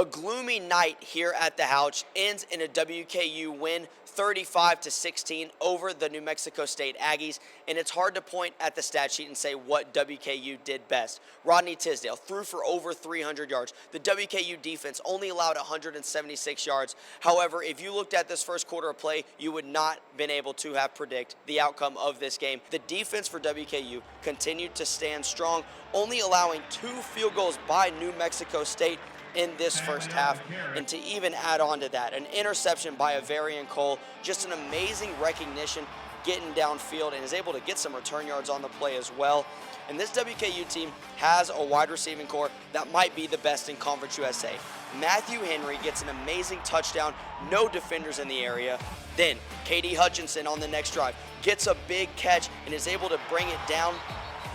A gloomy night here at the Houch ends in a WKU win 35-16 over the New Mexico State Aggies, and it's hard to point at the stat sheet and say what WKU did best. Rodney Tisdale threw for over 300 yards. The WKU defense only allowed 176 yards. However, if you looked at this first quarter of play, you would not been able to have predict the outcome of this game. The defense for WKU continued to stand strong, only allowing 2 field goals by New Mexico State in this first half. And to even add on to that, an interception by Avarian Cole, just an amazing recognition getting downfield, and is able to get some return yards on the play as well. And this WKU team has a wide receiving core that might be the best in Conference USA. Matthew Henry gets an amazing touchdown, no defenders in the area. Then K.D. Hutchinson on the next drive gets a big catch and is able to bring it down.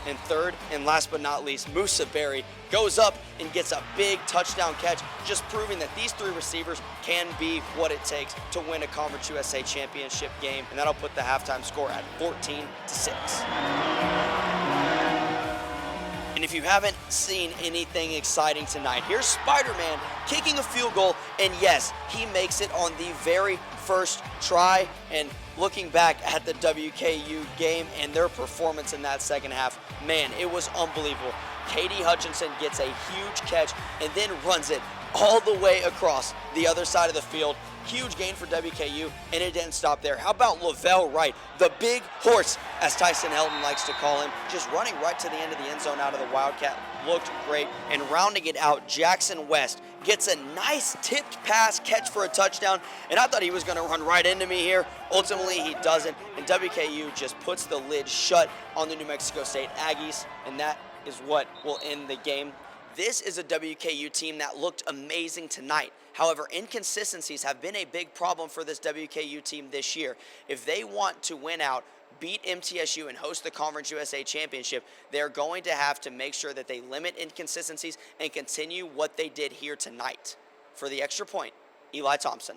And third, and last but not least, Musa Berry goes up and gets a big touchdown catch, just proving that these 3 receivers can be what it takes to win a Conference USA championship game. And that'll put the halftime score at 14-6. And if you haven't seen anything exciting tonight, here's Spider-Man kicking a field goal, and yes, he makes it on the very first try. And looking back at the WKU game and their performance in that second half, man, it was unbelievable. K.D. Hutchinson gets a huge catch and then runs it all the way across the other side of the field. Huge gain for WKU, and it didn't stop there. How about Lavelle Wright, the big horse, as Tyson Helton likes to call him, just running right to the end of the end zone out of the Wildcat. Looked great. And rounding it out, Jackson West gets a nice tipped pass catch for a touchdown, and I thought he was going to run right into me here. Ultimately, he doesn't, and WKU just puts the lid shut on the New Mexico State Aggies, and that is what will end the game. This is a WKU team that looked amazing tonight. However, inconsistencies have been a big problem for this WKU team this year. If they want to win out, beat MTSU, and host the Conference USA Championship, they're going to have to make sure that they limit inconsistencies and continue what they did here tonight. For the Extra Point, Eli Thompson.